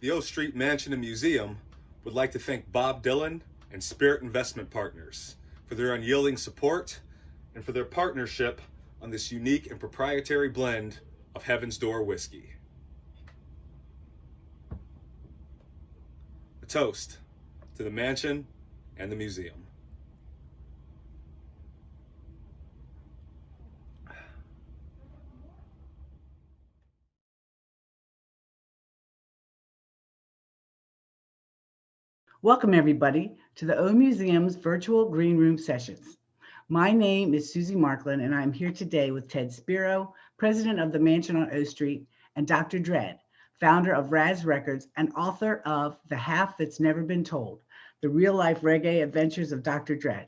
The O Street Mansion and Museum would like to thank Bob Dylan and Spirit Investment Partners for their unyielding support and for their partnership on this unique and proprietary blend of Heaven's Door whiskey. A toast to the mansion and the museum. Welcome, everybody, to the O Museum's virtual Green Room sessions. My name is Susie Markland, and I'm here today with Ted Spiro, president of the Mansion on O Street, and Dr. Dredd, founder of RAS Records and author of The Half That's Never Been Told, The Real-Life Reggae Adventures of Dr. Dredd.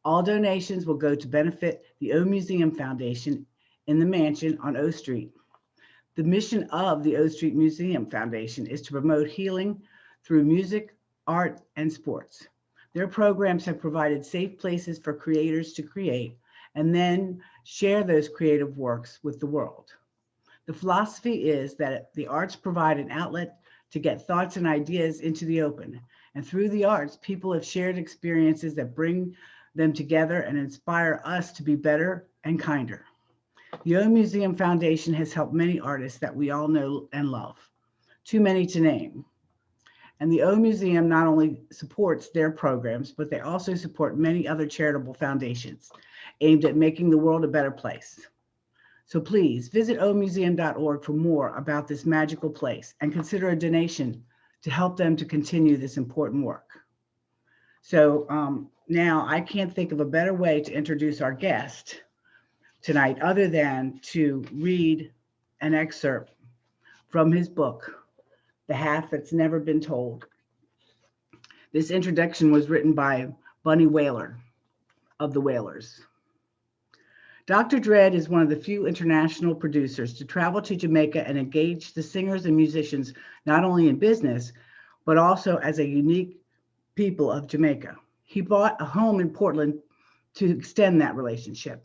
All donations will go to benefit the O Museum Foundation in the Mansion on O Street. The mission of the O Street Museum Foundation is to promote healing through music, art, and sports. Their programs have provided safe places for creators to create and then share those creative works with the world. The philosophy is that the arts provide an outlet to get thoughts and ideas into the open. And through the arts, people have shared experiences that bring them together and inspire us to be better and kinder. The O Museum Foundation has helped many artists that we all know and love, too many to name. And the O Museum not only supports their programs, but they also support many other charitable foundations aimed at making the world a better place. So please visit omuseum.org for more about this magical place and consider a donation to help them to continue this important work. So now I can't think of a better way to introduce our guest tonight other than to read an excerpt from his book, The Half That's Never Been Told. This introduction was written by Bunny Wailer of the Wailers. Dr. Dredd is one of the few international producers to travel to Jamaica and engage the singers and musicians not only in business, but also as a unique people of Jamaica. He bought a home in Portland to extend that relationship.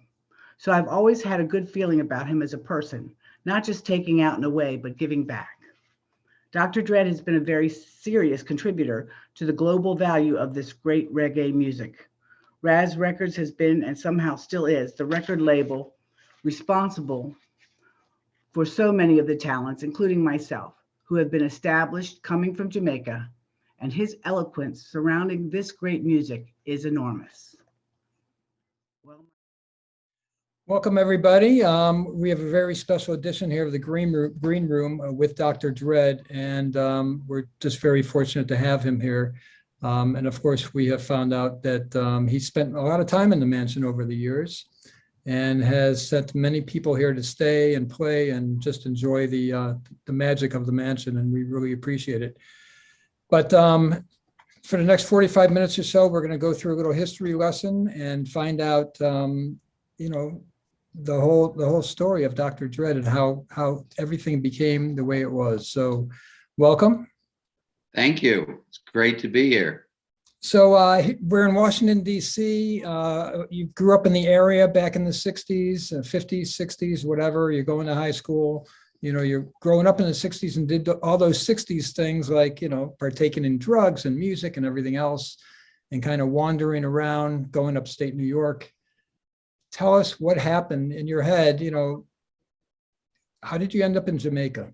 So I've always had a good feeling about him as a person, not just taking out and away, but giving back. Dr. Dredd has been a very serious contributor to the global value of this great reggae music. RAS Records has been, and somehow still is, the record label responsible for so many of the talents, including myself, who have been established coming from Jamaica, and his eloquence surrounding this great music is enormous. Welcome, everybody. We have a very special edition here of the Green Room with Dr. Dredd, and we're just very fortunate to have him here. And of course, we have found out that he spent a lot of time in the mansion over the years and has sent many people here to stay and play and just enjoy the magic of the mansion, and we really appreciate it. But for the next 45 minutes or so, we're going to go through a little history lesson and find out, the whole story of Dr. Dredd and how everything became the way it was. So welcome. Thank you. It's great to be here. So we're in Washington, D.C. You grew up in the area back in the 60s, 50s, 60s, whatever. You're going to high school. You're growing up in the 60s and did all those 60s things like, partaking in drugs and music and everything else and kind of wandering around, going upstate New York. Tell us what happened in your head. How did you end up in Jamaica?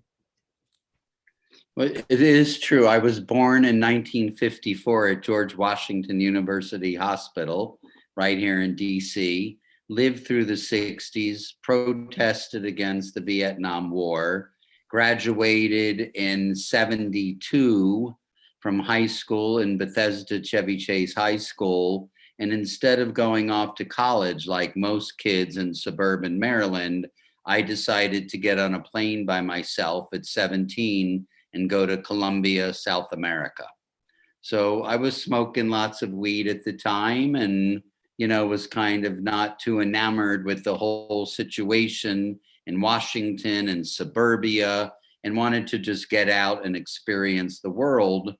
Well, it is true. I was born in 1954 at George Washington University Hospital, right here in DC, lived through the 60s, protested against the Vietnam War, graduated in 72 from high school in Bethesda Chevy Chase High School. And instead of going off to college like most kids in suburban Maryland, I decided to get on a plane by myself at 17 and go to Colombia, South America. So I was smoking lots of weed at the time and, was kind of not too enamored with the whole situation in Washington and suburbia and wanted to just get out and experience the world.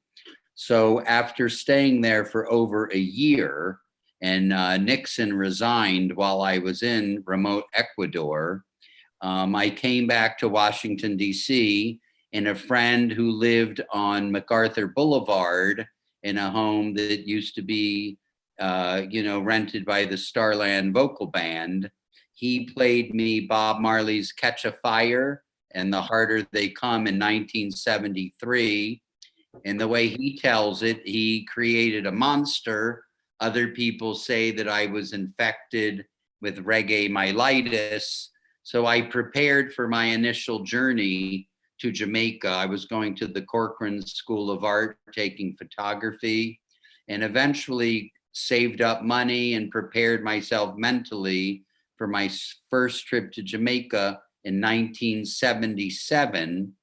So after staying there for over a year, and Nixon resigned while I was in remote Ecuador, I came back to Washington, D.C., and a friend who lived on MacArthur Boulevard in a home that used to be, rented by the Starland Vocal Band. He played me Bob Marley's Catch a Fire and The Harder They Come in 1973. And the way he tells it, he created a monster. Other people say that I was infected with reggae myelitis. So I prepared for my initial journey to Jamaica. I was going to the Corcoran School of Art, taking photography, and eventually saved up money and prepared myself mentally for my first trip to Jamaica in 1977,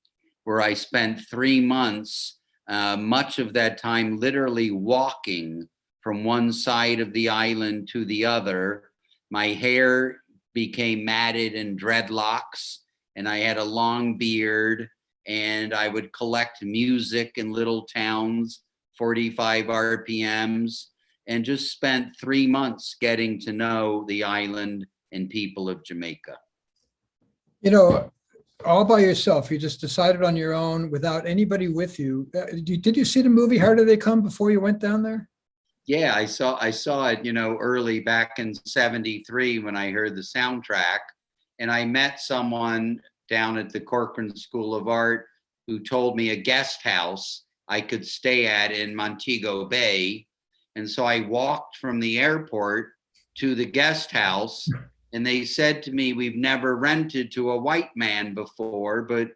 where I spent 3 months, much of that time literally walking from one side of the island to the other. My hair became matted in dreadlocks, and I had a long beard, and I would collect music in little towns, 45 RPMs, and just spent 3 months getting to know the island and people of Jamaica. You know, all by yourself, you just decided on your own without anybody with you. Did you see the movie Harder They Come before you went down there? Yeah, I saw it, early back in 73 when I heard the soundtrack. And I met someone down at the Corcoran School of Art who told me a guest house I could stay at in Montego Bay. And so I walked from the airport to the guest house, and they said to me, "We've never rented to a white man before, but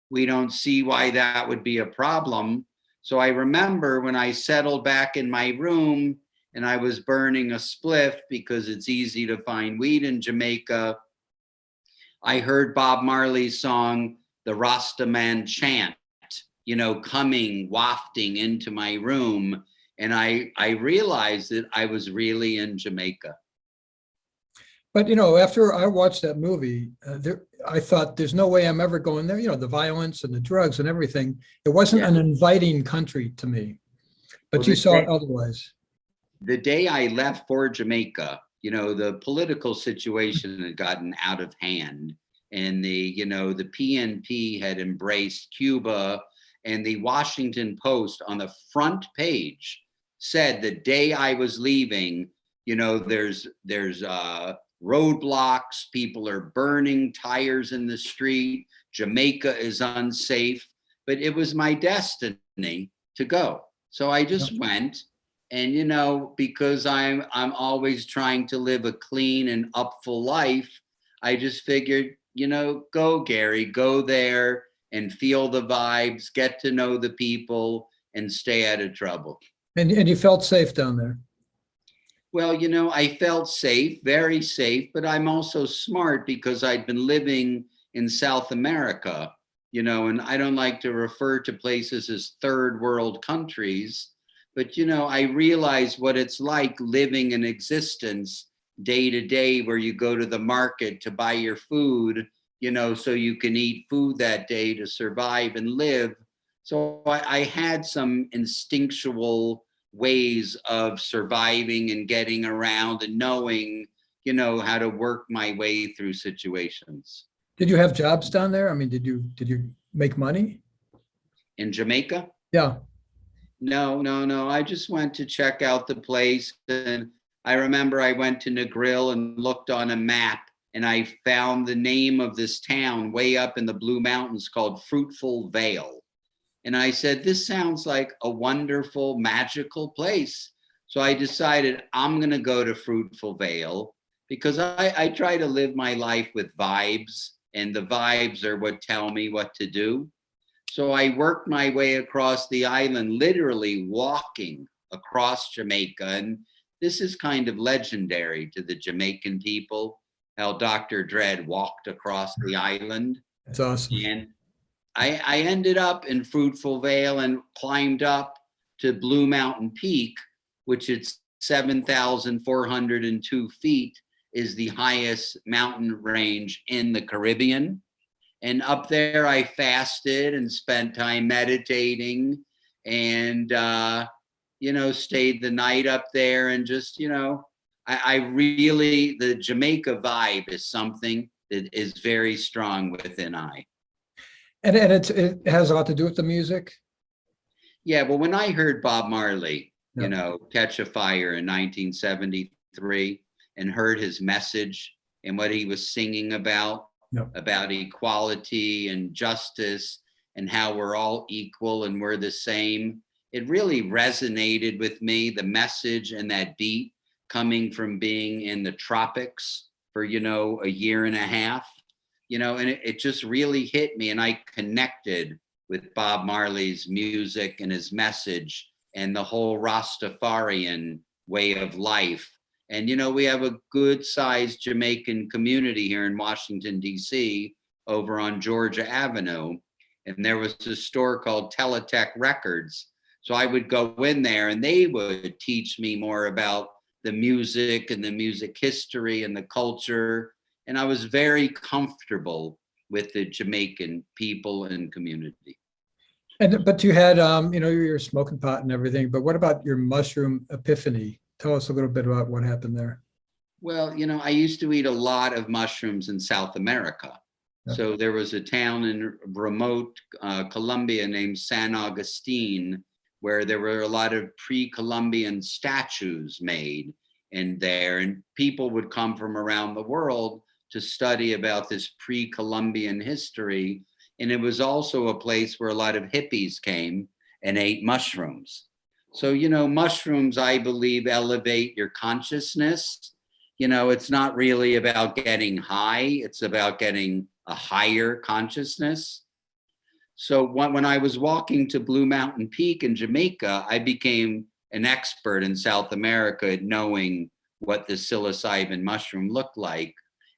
we don't see why that would be a problem." So I remember when I settled back in my room and I was burning a spliff, because it's easy to find weed in Jamaica, I heard Bob Marley's song, The Rasta Man Chant, coming, wafting into my room. And I realized that I was really in Jamaica. But, after I watched that movie, I thought there's no way I'm ever going there. The violence and the drugs and everything. It wasn't an inviting country to me, but Well, you saw it otherwise. The day I left for Jamaica, the political situation had gotten out of hand, and the PNP had embraced Cuba, and the Washington Post on the front page said the day I was leaving, there's roadblocks, people are burning tires in the street, Jamaica is unsafe, but it was my destiny to go. So I just went, and because I'm always trying to live a clean and upful life, I just figured, go Gary, go there and feel the vibes, get to know the people, and stay out of trouble. And you felt safe down there? Well, I felt safe, very safe, but I'm also smart because I'd been living in South America, and I don't like to refer to places as third world countries, but, I realize what it's like living an existence day to day, where you go to the market to buy your food, so you can eat food that day to survive and live. So I had some instinctual ways of surviving and getting around and knowing, how to work my way through situations. Did you have jobs down there? I mean, did you make money? In Jamaica? Yeah. No. I just went to check out the place. And I remember I went to Negril and looked on a map, and I found the name of this town way up in the Blue Mountains called Fruitful Vale. And I said, this sounds like a wonderful, magical place. So I decided I'm going to go to Fruitful Vale, because I try to live my life with vibes, and the vibes are what tell me what to do. So I worked my way across the island, literally walking across Jamaica. And this is kind of legendary to the Jamaican people, how Dr. Dread walked across the island. That's awesome. And I ended up in Fruitful Vale and climbed up to Blue Mountain Peak, which is 7,402 feet, is the highest mountain range in the Caribbean. And up there I fasted and spent time meditating, and, stayed the night up there, and just, I really, the Jamaica vibe is something that is very strong within I. And it has a lot to do with the music. Yeah, well, when I heard Bob Marley, Yeah. Catch a Fire in 1973, and heard his message and what he was singing about, Yeah. about equality and justice and how we're all equal and we're the same, it really resonated with me, the message and that beat coming from being in the tropics for, a year and a half, and it just really hit me. And I connected with Bob Marley's music and his message and the whole Rastafarian way of life. And, we have a good sized Jamaican community here in Washington, D.C., over on Georgia Avenue. And there was a store called Teletech Records. So I would go in there and they would teach me more about the music and the music history and the culture. And I was very comfortable with the Jamaican people and community. But you had, you were smoking pot and everything, but what about your mushroom epiphany? Tell us a little bit about what happened there. Well, I used to eat a lot of mushrooms in South America. Yeah. So there was a town in remote Colombia named San Agustin, where there were a lot of pre-Columbian statues made in there, and people would come from around the world to study about this pre-Columbian history. And it was also a place where a lot of hippies came and ate mushrooms. So, mushrooms, I believe, elevate your consciousness. It's not really about getting high. It's about getting a higher consciousness. So when I was walking to Blue Mountain Peak in Jamaica, I became an expert in South America at knowing what the psilocybin mushroom looked like.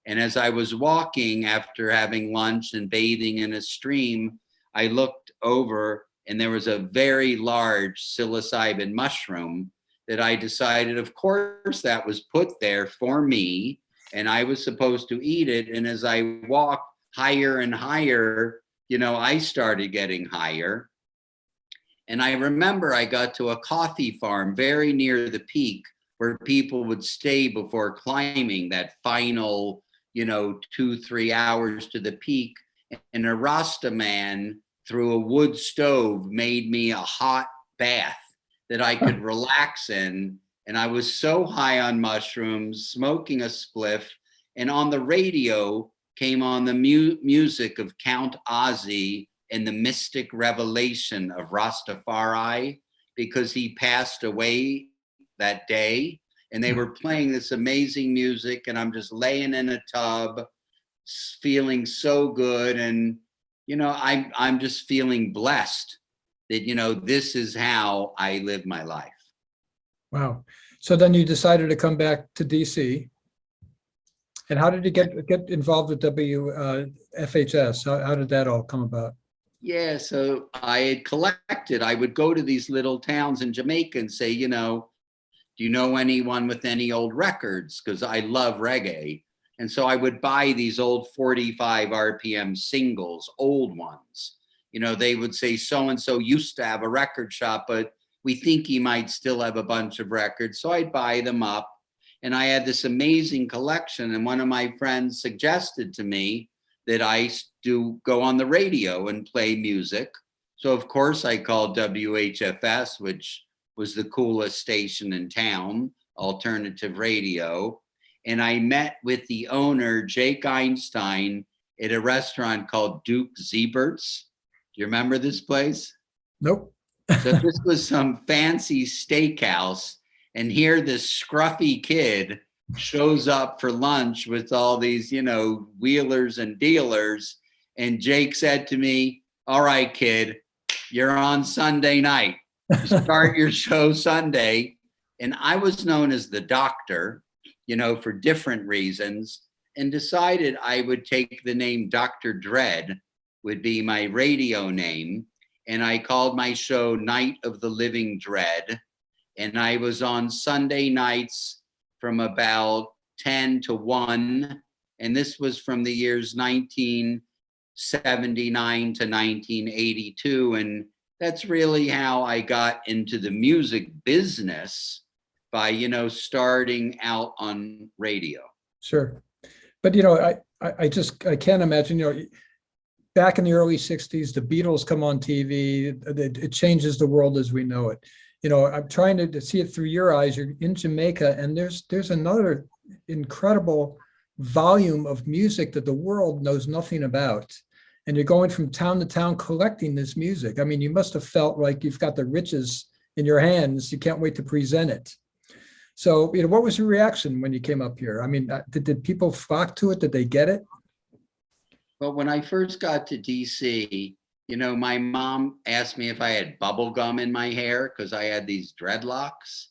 And as I was walking after having lunch and bathing in a stream, I looked over and there was a very large psilocybin mushroom that I decided, of course, that was put there for me and I was supposed to eat it. And as I walked higher and higher, I started getting higher. And I remember I got to a coffee farm very near the peak where people would stay before climbing that final 2-3 hours to the peak. And a Rasta man through a wood stove made me a hot bath that I could relax in. And I was so high on mushrooms, smoking a spliff, and on the radio came on the music of Count Ozzy and the mystic revelation of Rastafari, because he passed away that day. And they were playing this amazing music, and I'm just laying in a tub, feeling so good. And, I'm just feeling blessed that, this is how I live my life. Wow. So then you decided to come back to DC. And how did you get involved with WFHS? How did that all come about? Yeah, so I had collected. I would go to these little towns in Jamaica and say, do you know anyone with any old records? Because I love reggae. And so I would buy these old 45 RPM singles, old ones. They would say, so-and-so used to have a record shop, but we think he might still have a bunch of records. So I'd buy them up. And I had this amazing collection. And one of my friends suggested to me that I do go on the radio and play music. So of course I called WHFS, which was the coolest station in town, alternative radio. And I met with the owner, Jake Einstein, at a restaurant called Duke Zebert's. Do you remember this place? Nope. So this was some fancy steakhouse. And here this scruffy kid shows up for lunch with all these, wheelers and dealers. And Jake said to me, all right, kid, you're on Sunday night. You start your show Sunday. And I was known as the doctor, for different reasons, and decided I would take the name Dr. Dread would be my radio name. And I called my show Night of the Living Dread. And I was on Sunday nights from about 10 to 1. And this was from the years 1979 to 1982. And that's really how I got into the music business by, starting out on radio. Sure. But, I can't imagine, back in the early 60s, the Beatles come on TV, it changes the world as we know it. You know, I'm trying to see it through your eyes. You're in Jamaica, and there's another incredible volume of music that the world knows nothing about. And you're going from town to town collecting this music. I mean, you must have felt like you've got the riches in your hands. You can't wait to present it. So, you know, what was your reaction when you came up here? I mean, did people flock to it? Did they get it? Well, when I first got to DC, you know, my mom asked me if I had bubble gum in my hair because I had these dreadlocks.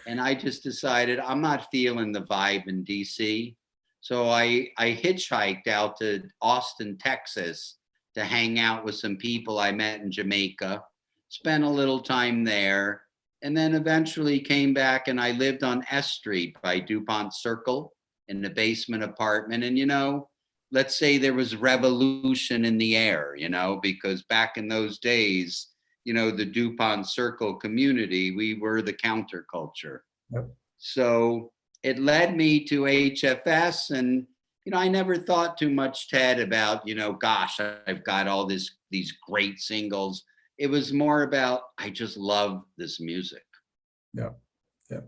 And I just decided I'm not feeling the vibe in DC. So I hitchhiked out to Austin, Texas to hang out with some people I met in Jamaica, spent a little time there, and then eventually came back and I lived on S Street by DuPont Circle in the basement apartment. And, you know, let's say there was revolution in the air, you know, because back in those days, you know, the DuPont Circle community, we were the counterculture. Yep. So it led me to HFS. And, you know, I never thought too much, Ted, about, you know, gosh, I've got all these great singles. It was more about, I just love this music. Yeah, yeah.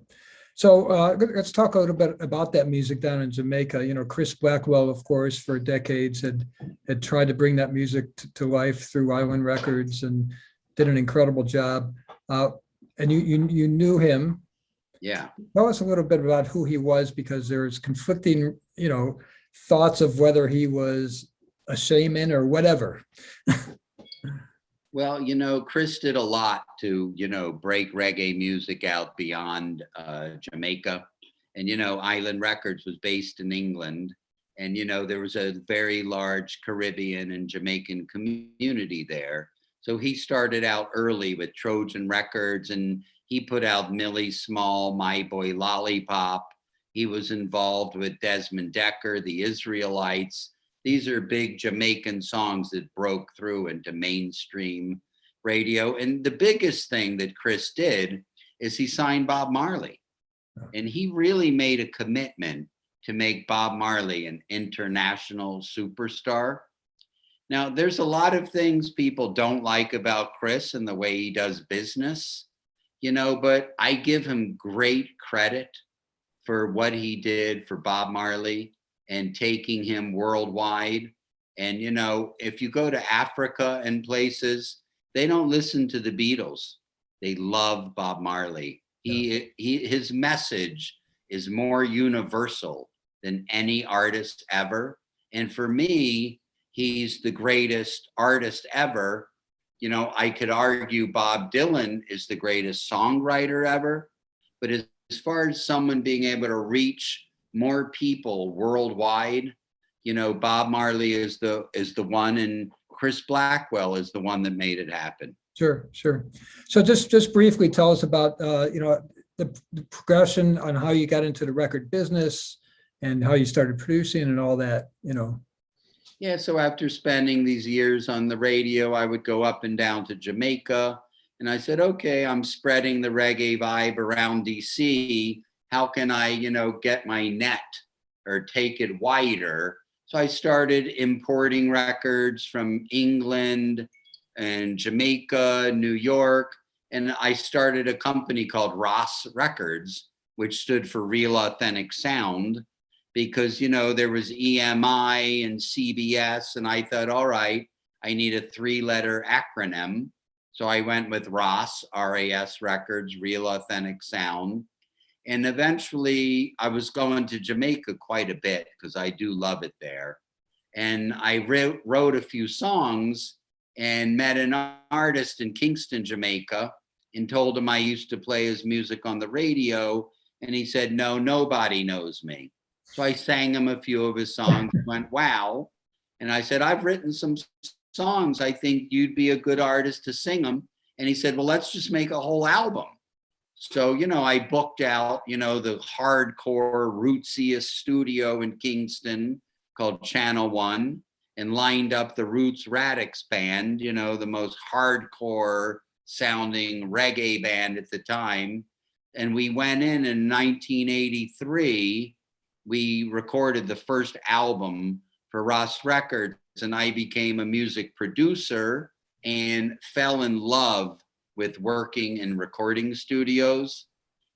So let's talk a little bit about that music down in Jamaica. You know, Chris Blackwell, of course, for decades had tried to bring that music to life through Island Records and did an incredible job. And you knew him. Yeah. Tell us a little bit about who he was, because there's conflicting, you know, thoughts of whether he was a shaman or whatever. Well, you know, Chris did a lot to, you know, break reggae music out beyond Jamaica. And, you know, Island Records was based in England. And, you know, there was a very large Caribbean and Jamaican community there. So he started out early with Trojan Records, and he put out Millie Small, My Boy Lollipop. He was involved with Desmond Decker, the Israelites. These are big Jamaican songs that broke through into mainstream radio. And the biggest thing that Chris did is he signed Bob Marley. And he really made a commitment to make Bob Marley an international superstar. Now, there's a lot of things people don't like about Chris and the way he does business, you know, but I give him great credit for what he did for Bob Marley and taking him worldwide. And, you know, if you go to Africa and places, they don't listen to the Beatles. They love Bob Marley. His message is more universal than any artist ever. And for me, he's the greatest artist ever. You know, I could argue Bob Dylan is the greatest songwriter ever, but as far as someone being able to reach more people worldwide, you know, Bob Marley is the one, and Chris Blackwell is the one that made it happen. Sure, sure. So just briefly tell us about you know, the progression on how you got into the record business and how you started producing and all that, you know. Yeah, so after spending these years on the radio, I would go up and down to Jamaica, and I said, okay, I'm spreading the reggae vibe around DC. How can I, you know, get my net or take it wider? So I started importing records from England and Jamaica, New York, and I started a company called RAS Records, which stood for Real Authentic Sound, because, you know, there was EMI and CBS, and I thought, all right, I need a 3-letter acronym. So I went with RAS, RAS Records, Real Authentic Sound. And eventually I was going to Jamaica quite a bit because I do love it there. And I wrote a few songs and met an artist in Kingston, Jamaica, and told him I used to play his music on the radio. And he said, no, nobody knows me. So I sang him a few of his songs, went, wow. And I said, I've written some songs. I think you'd be a good artist to sing them. And he said, well, let's just make a whole album. So, you know, I booked out, you know, the hardcore rootsiest studio in Kingston called Channel One, and lined up the Roots Radix band, you know, the most hardcore sounding reggae band at the time. And we went in 1983, we recorded the first album for RAS Records. and I became a music producer and fell in love with working in recording studios.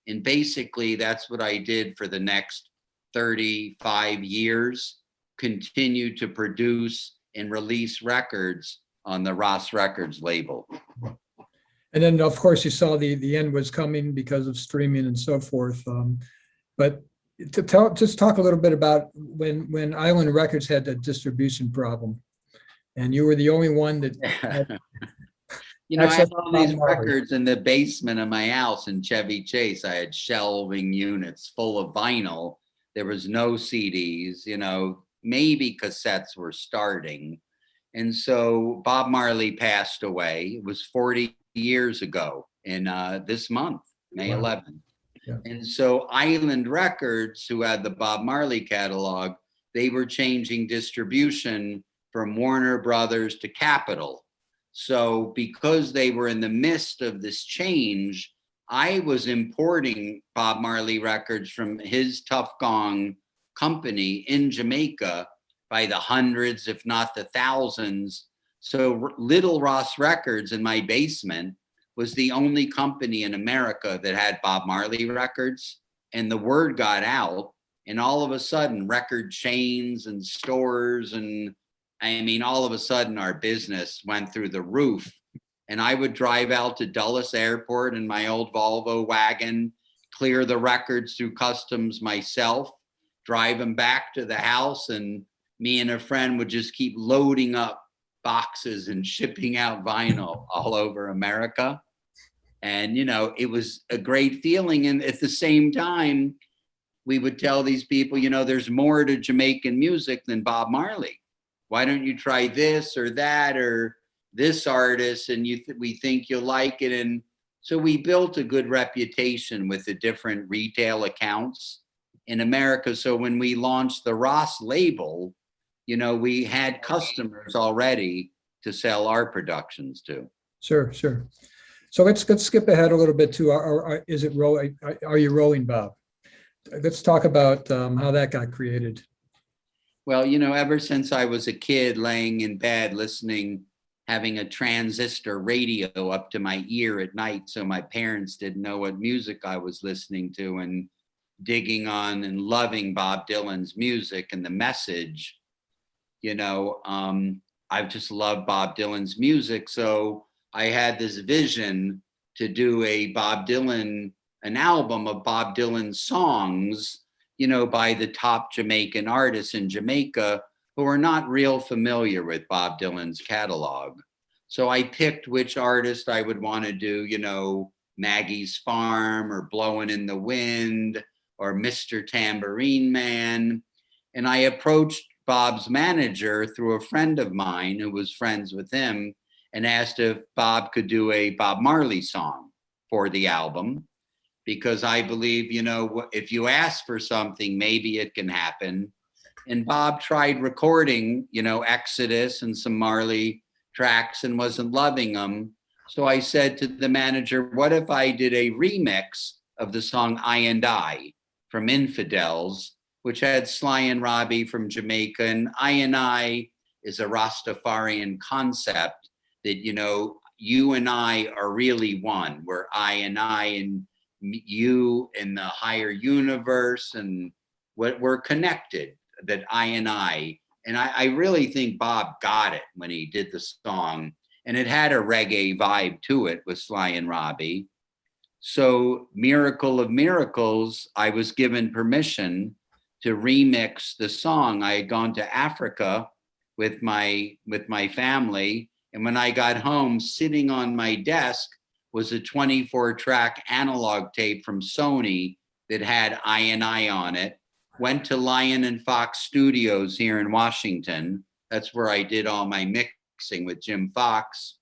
And basically that's what I did for the next 35 years, continue to produce and release records on the RAS Records label. And then, of course, you saw the end was coming because of streaming and so forth. But just talk a little bit about when Island Records had that distribution problem, and you were the only one that had You know, I access had all to these Bob Marley. records in the basement of my house in Chevy Chase. I had shelving units full of vinyl. There was no CDs, you know, maybe cassettes were starting. And so Bob Marley passed away. It was 40 years ago in this month, May Wow. 11th. Yeah. And so Island Records, who had the Bob Marley catalog, they were changing distribution from Warner Brothers to Capitol. So because they were in the midst of this change, I was importing Bob Marley records from his Tough Gong company in Jamaica by the hundreds, if not the thousands. So Little RAS Records in my basement was the only company in America that had Bob Marley records. And the word got out, and all of a sudden record chains and stores, and I mean, all of a sudden our business went through the roof. And I would drive out to Dulles Airport in my old Volvo wagon, clear the records through customs myself, drive them back to the house, and me and a friend would just keep loading up boxes and shipping out vinyl all over America. And, you know, it was a great feeling. And at the same time, we would tell these people, you know, there's more to Jamaican music than Bob Marley. Why don't you try this or that or this artist, and we think you'll like it. And so we built a good reputation with the different retail accounts in America. So when we launched the RAS label, you know, we had customers already to sell our productions to. Sure, sure. So let's skip ahead a little bit to is it rolling? Are you rolling, Bob? Let's talk about how that got created. Well, you know, ever since I was a kid laying in bed listening, having a transistor radio up to my ear at night so my parents didn't know what music I was listening to, and digging on and loving Bob Dylan's music and the message, you know, I've just loved Bob Dylan's music. So I had this vision to do an album of Bob Dylan songs, you know, by the top Jamaican artists in Jamaica who are not real familiar with Bob Dylan's catalog. So I picked which artist I would want to do, you know, Maggie's Farm or Blowing in the Wind or Mr. Tambourine Man. And I approached Bob's manager through a friend of mine who was friends with him and asked if Bob could do a Bob Marley song for the album, because I believe, you know, if you ask for something, maybe it can happen. And Bob tried recording, you know, Exodus and some Marley tracks and wasn't loving them. So I said to the manager, what if I did a remix of the song I and I from Infidels, which had Sly and Robbie from Jamaica. And I is a Rastafarian concept that, you know, you and I are really one. We're I and you in the higher universe, and what we're connected, that I. And I really think Bob got it when he did the song, and it had a reggae vibe to it with Sly and Robbie. So Miracle of Miracles, I was given permission to remix the song. I had gone to Africa with my family, and when I got home, sitting on my desk was a 24-track analog tape from Sony that had I and I on it. Went to Lion and Fox Studios here in Washington. That's where I did all my mixing with Jim Fox.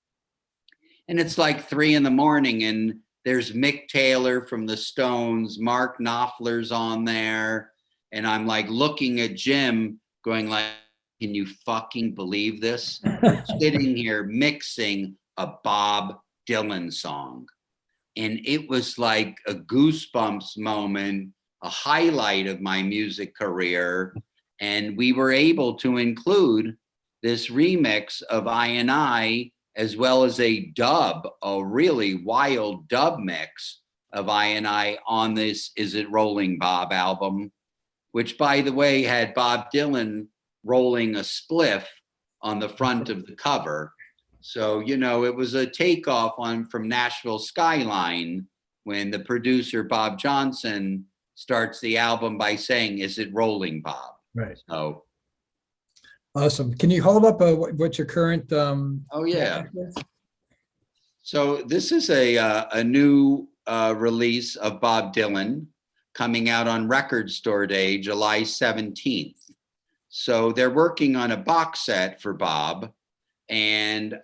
And it's like 3 a.m, and there's Mick Taylor from the Stones, Mark Knopfler's on there. And I'm like looking at Jim going like, can you fucking believe this? Sitting here mixing a Bob Dylan song. And it was like a goosebumps moment, a highlight of my music career. And we were able to include this remix of I, as well as a dub, a really wild dub mix of I on this Is It Rolling Bob album, which, by the way, had Bob Dylan rolling a spliff on the front of the cover. So, you know, it was a takeoff from Nashville Skyline when the producer, Bob Johnson, starts the album by saying, "Is it rolling, Bob?" Right. So. Awesome. Can you hold up what your current? Oh, yeah. So this is a new release of Bob Dylan coming out on Record Store Day, July 17th. So they're working on a box set for Bob, and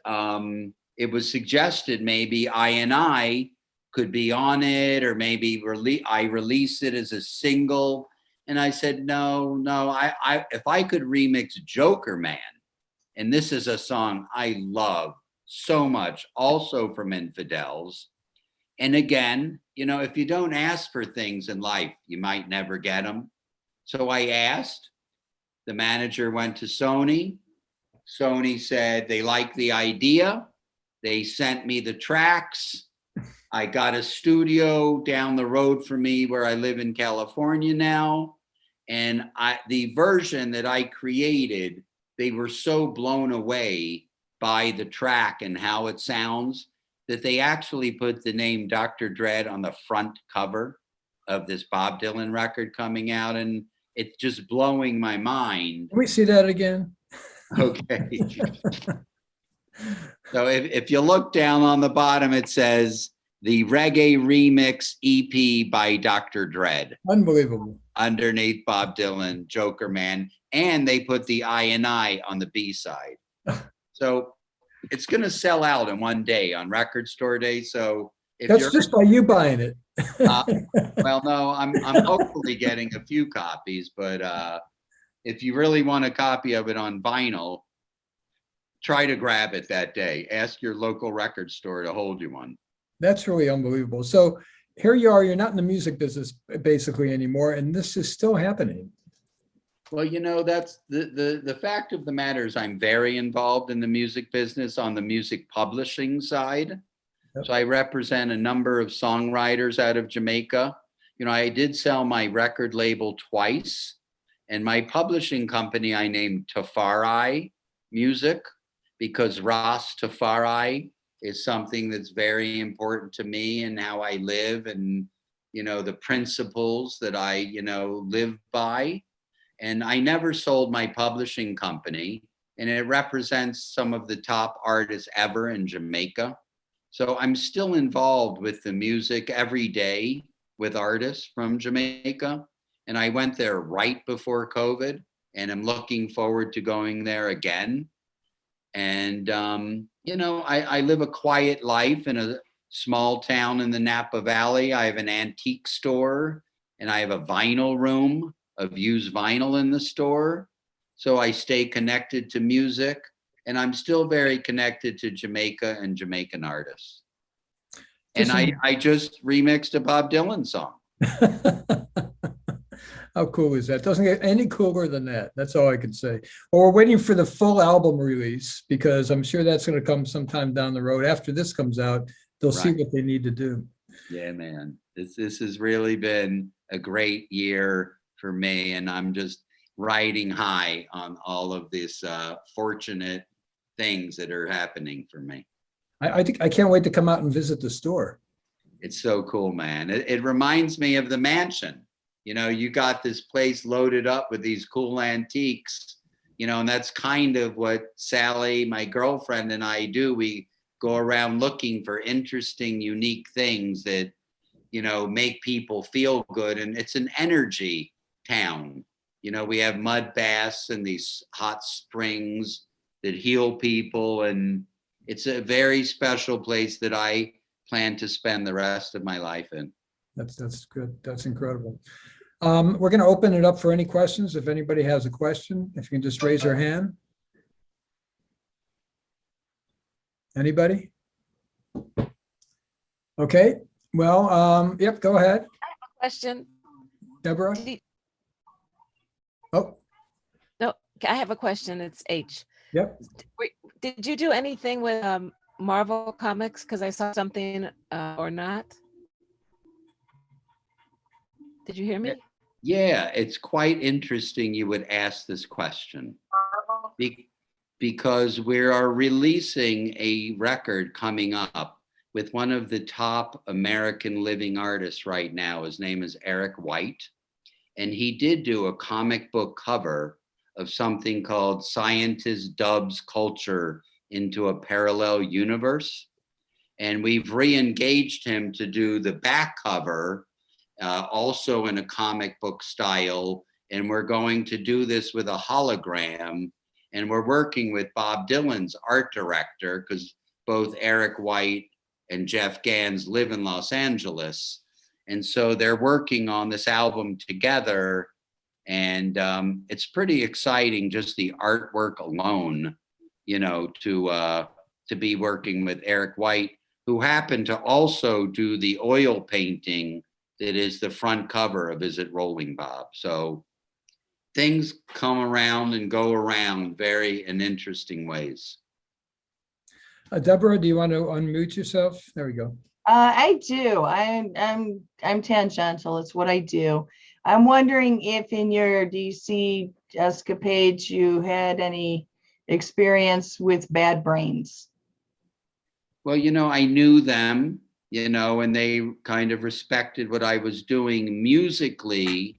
it was suggested maybe I could be on it, or maybe I release it as a single. And I said, no, if I could remix Joker Man, and this is a song I love so much, also from Infidels. And again, you know, if you don't ask for things in life, you might never get them. So I asked. The manager went to Sony. Sony said they liked the idea. They sent me the tracks. I got a studio down the road from me where I live in California now. And the version that I created, they were so blown away by the track and how it sounds that they actually put the name Dr. Dread on the front cover of this Bob Dylan record coming out. And it's just blowing my mind. Can we see that again? Okay. So if you look down on the bottom, it says the Reggae Remix EP by Dr. Dread. Unbelievable. Underneath Bob Dylan, Joker Man, and they put the I on the B side. So it's going to sell out in one day on Record Store Day. So if that's just by you buying it. Well, no, I'm hopefully getting a few copies, but if you really want a copy of it on vinyl, try to grab it that day. Ask your local record store to hold you one. That's really unbelievable. So here you are, you're not in the music business basically anymore, and this is still happening. Well, you know, that's the fact of the matter is I'm very involved in the music business on the music publishing side. Yep. So I represent a number of songwriters out of Jamaica. You know, I did sell my record label twice, and my publishing company I named Tafari Music because Ras Tafari is something that's very important to me and how I live and, you know, the principles that I, you know, live by. And I never sold my publishing company, and it represents some of the top artists ever in Jamaica. So I'm still involved with the music every day with artists from Jamaica. And I went there right before COVID, and I'm looking forward to going there again. And, you know, I live a quiet life in a small town in the Napa Valley. I have an antique store, and I have a vinyl room of used vinyl in the store. So I stay connected to music, and I'm still very connected to Jamaica and Jamaican artists. And I just remixed a Bob Dylan song. How cool is that? Doesn't get any cooler than that. That's all I can say. Well, we're waiting for the full album release because I'm sure that's going to come sometime down the road. After this comes out, they'll see what they need to do. Yeah, man. This has really been a great year for me, and I'm just riding high on all of these fortunate things that are happening for me. I think I can't wait to come out and visit the store. It's so cool, man. It reminds me of the mansion. You know, you got this place loaded up with these cool antiques, you know, and that's kind of what Sally, my girlfriend, and I do. We go around looking for interesting, unique things that, you know, make people feel good. And it's an energy town. You know, we have mud baths and these hot springs that heal people. And it's a very special place that I plan to spend the rest of my life in. That's good. That's incredible. We're going to open it up for any questions. If anybody has a question, if you can just raise your hand. Anybody? Okay. Well, yep, go ahead. I have a question. Deborah? Oh, No, I have a question. It's H. Yep. Did you do anything with Marvel Comics? Because I saw something or not. Did you hear me? Yeah, it's quite interesting you would ask this question. Because we are releasing a record coming up with one of the top American living artists right now. His name is Eric White. And he did do a comic book cover of something called Scientist Dubs Culture into a Parallel Universe. And we've re-engaged him to do the back cover, also in a comic book style. And we're going to do this with a hologram. And we're working with Bob Dylan's art director, because both Eric White and Jeff Gans live in Los Angeles. And so they're working on this album together. And it's pretty exciting, just the artwork alone, you know, to be working with Eric White, who happened to also do the oil painting that is the front cover of Is It Rolling Bob? So things come around and go around in interesting ways. Deborah, do you want to unmute yourself? There we go. I do. I'm tangential. It's what I do. I'm wondering if in your DC escapades you had any experience with Bad Brains. Well, you know, I knew them, you know, and they kind of respected what I was doing musically.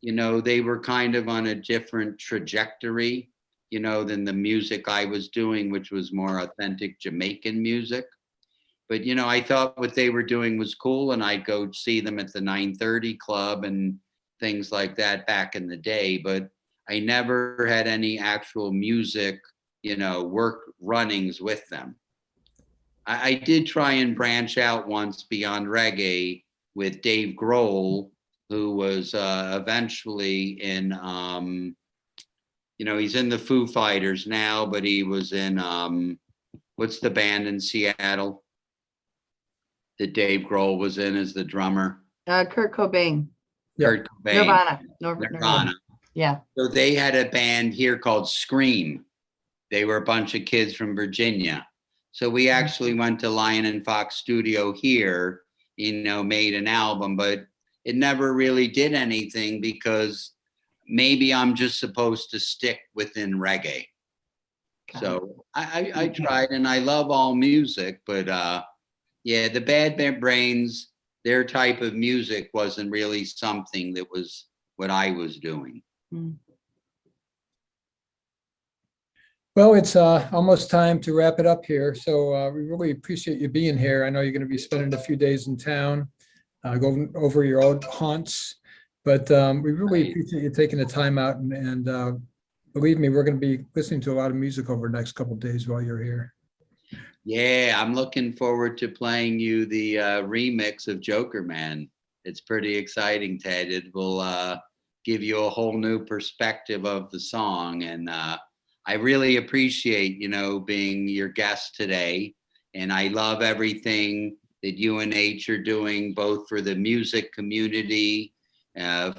You know, they were kind of on a different trajectory, you know, than the music I was doing, which was more authentic Jamaican music. But, you know, I thought what they were doing was cool, and I'd go see them at the 930 Club and things like that back in the day. But I never had any actual music, you know, work runnings with them. I did try and branch out once beyond reggae with Dave Grohl, who was eventually in, you know, he's in the Foo Fighters now, but he was in, what's the band in Seattle that Dave Grohl was in as the drummer? Kurt Cobain. Kurt Cobain. Nirvana. Nirvana. Yeah. So they had a band here called Scream. They were a bunch of kids from Virginia. So we actually went to Lion and Fox Studio here, you know, made an album, but it never really did anything because maybe I'm just supposed to stick within reggae. So I tried, and I love all music, but yeah, the Bad Brains, their type of music wasn't really something that was what I was doing. Well, it's almost time to wrap it up here. So we really appreciate you being here. I know you're going to be spending a few days in town, going over your old haunts, but we really appreciate you taking the time out. And believe me, we're going to be listening to a lot of music over the next couple of days while you're here. Yeah, I'm looking forward to playing you the remix of Joker Man. It's pretty exciting, Ted. It will give you a whole new perspective of the song. And I really appreciate, you know, being your guest today. And I love everything that UNH are doing, both for the music community,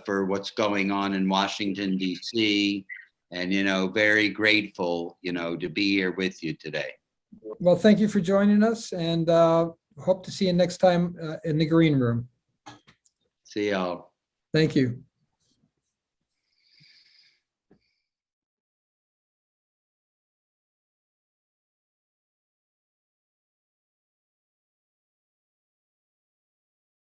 for what's going on in Washington, D.C. And, you know, very grateful, you know, to be here with you today. Well, thank you for joining us, and hope to see you next time in the green room. See y'all. Thank you.